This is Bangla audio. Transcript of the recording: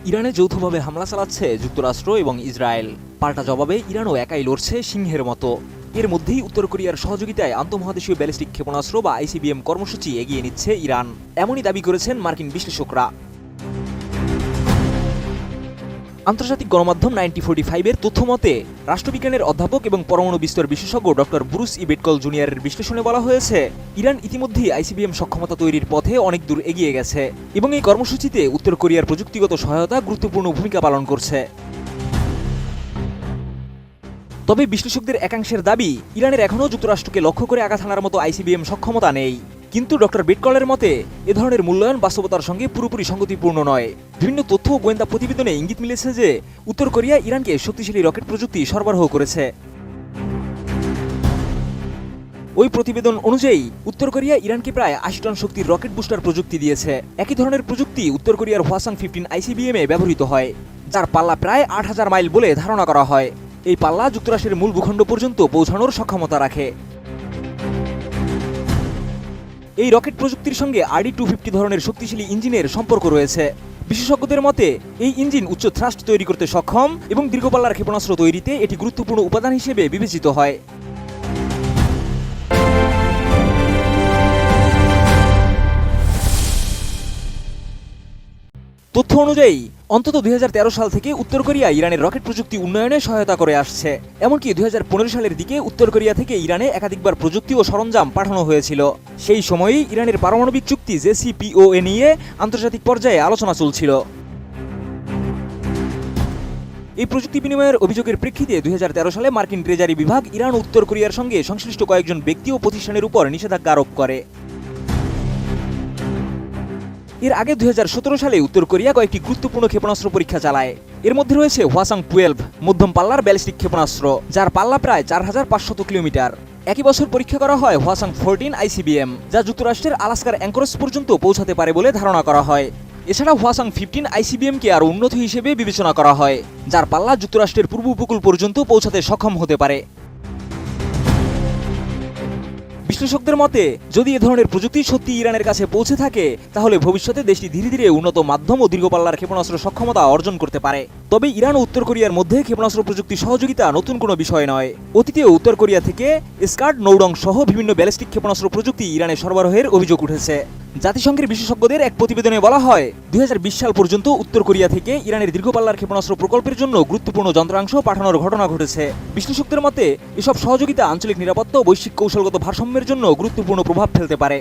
ইরানে যৌথভাবে হামলা চালাচ্ছে যুক্তরাষ্ট্র এবং ইসরায়েল। পাল্টা জবাবে ইরানও একাই লড়ছে সিংহের মতো। এর মধ্যেই উত্তর কোরিয়ার সহযোগিতায় আন্তঃমহাদেশীয় ব্যালিস্টিক ক্ষেপণাস্ত্র বা আইসিবিএম কর্মসূচি এগিয়ে নিচ্ছে ইরান, এমনই দাবি করেছেন মার্কিন বিশ্লেষকরা। আন্তর্জাতিক গণমাধ্যম 9045-এর তথ্য মতে রাষ্ট্রবিজ্ঞানের অধ্যাপক এবং পরমাণু বিস্তর বিশেষজ্ঞ ডক্টর ব্রুস ই বেটকল জুনিয়রের বিশ্লেষণে বলা হয়েছে, ইরান ইতিমধ্যেই আইসিবিএম সক্ষমতা তৈরির পথে অনেক দূর এগিয়ে গেছে এবং এই কর্মসূচিতে উত্তর কোরিয়ার প্রযুক্তিগত সহায়তা গুরুত্বপূর্ণ ভূমিকা পালন করছে। তবে বিশ্লেষকদের একাংশের দাবি, ইরানের এখনও যুক্তরাষ্ট্রকে লক্ষ্য করে আঘাত হানার মতো আইসিবিএম সক্ষমতা নেই। কিন্তু ডক্টর বেটকলের মতে এ ধরনের মূল্যায়ন বাস্তবতার সঙ্গে পুরোপুরি সঙ্গতিপূর্ণ নয়। বিভিন্ন তথ্য ও গোয়েন্দা প্রতিবেদনে ইঙ্গিত মিলেছে যে উত্তর কোরিয়া ইরানকে শক্তিশালী রকেট প্রযুক্তি সরবরাহ করেছে। ওই প্রতিবেদন অনুযায়ী উত্তর কোরিয়া ইরানকে প্রায় ৮০ টন শক্তির রকেট বুস্টার প্রযুক্তি দিয়েছে। একই ধরনের প্রযুক্তি উত্তর কোরিয়ার হওয়াসাং-15 আইসিবিএমে ব্যবহৃত হয়, যার পাল্লা প্রায় ৮,০০০ মাইল বলে ধারণা করা হয়। এই পাল্লা যুক্তরাষ্ট্রের মূল ভূখণ্ড পর্যন্ত পৌঁছানোর সক্ষমতা রাখে। এই রকেট প্রযুক্তির সঙ্গে RD-250 ধরনের শক্তিশালী ইঞ্জিনের সম্পর্ক রয়েছে। বিশেষজ্ঞদের মতে এই ইঞ্জিন উচ্চ থ্রাস্ট তৈরি করতে সক্ষম এবং দীর্ঘপাল্লার ক্ষেপণাস্ত্র তৈরিতে এটি গুরুত্বপূর্ণ উপাদান হিসেবে বিবেচিত হয়। তথ্য অনুযায়ী অন্তত ২০১৩ সাল থেকে উত্তর কোরিয়া ইরানের রকেট প্রযুক্তি উন্নয়নে সহায়তা করে আসছে। এমনকি ২০১৫ সালের দিকে উত্তর কোরিয়া থেকে ইরানে একাধিকবার প্রযুক্তি ও সরঞ্জাম পাঠানো হয়েছিল। সেই সময়েই ইরানের পারমাণবিক চুক্তি JCPOA নিয়ে আন্তর্জাতিক পর্যায়ে আলোচনা চলছিল। এই প্রযুক্তি বিনিময়ের অভিযোগের প্রেক্ষিতে ২০১৩ সালে মার্কিন ট্রেজারি বিভাগ ইরান ও উত্তর কোরিয়ার সঙ্গে সংশ্লিষ্ট কয়েকজন ব্যক্তি ও প্রতিষ্ঠানের উপর নিষেধাজ্ঞা আরোপ করে। এর আগে ২০১৭ সালে উত্তর কোরিয়া কয়েকটি গুরুত্বপূর্ণ ক্ষেপণাস্ত্র পরীক্ষা চালায়। এর মধ্যে রয়েছে হওয়াসাং-12 মধ্যম পাল্লার ব্যালিস্টিক ক্ষেপণাস্ত্র, যার পাল্লা প্রায় ৪৫০০ কিলোমিটার। একই বছর পরীক্ষা করা হয় হওয়াসাং-14 আইসিবিএম, যা যুক্তরাষ্ট্রের আলাস্কার অ্যাঙ্করেজ পর্যন্ত পৌঁছাতে পারে বলে ধারণা করা হয়। এছাড়া হওয়াসাং-15 আইসিবিএমকে আরও উন্নত হিসেবে বিবেচনা করা হয়, যার পাল্লা যুক্তরাষ্ট্রের পূর্ব উপকূল পর্যন্ত পৌঁছাতে সক্ষম হতে পারে। বিশ্লেষকদের মতে যদি এ ধরনের প্রযুক্তি সত্যি ইরানের কাছে পৌঁছে থাকে, তাহলে ভবিষ্যতে দেশটি ধীরে ধীরে উন্নত মাধ্যম ও দীর্ঘপাল্লার ক্ষেপণাস্ত্র সক্ষমতা অর্জন করতে পারে। তবে ইরান ও উত্তর কোরিয়ার মধ্যে ক্ষেপণাস্ত্র প্রযুক্তি সহযোগিতা নতুন কোনো বিষয় নয়। অতীতেও উত্তর কোরিয়া থেকে স্কার্ড, নৌডং সহ বিভিন্ন ব্যালিস্টিক ক্ষেপণাস্ত্র প্রযুক্তি ইরানে সরবরাহের অভিযোগ উঠেছে। জাতিসংঘের বিশেষজ্ঞদের এক প্রতিবেদনে বলা হয়, ২০২০ সাল পর্যন্ত উত্তর কোরিয়া থেকে ইরানের দীর্ঘপাল্লার ক্ষেপণাস্ত্র প্রকল্পের জন্য গুরুত্বপূর্ণ যন্ত্রাংশ পাঠানোর ঘটনা ঘটেছে। বিশ্লেষকদের মতে এসব সহযোগিতা আঞ্চলিক নিরাপত্তা ও বৈশ্বিক কৌশলগত ভারসাম্যের জন্য গুরুত্বপূর্ণ প্রভাব ফেলতে পারে।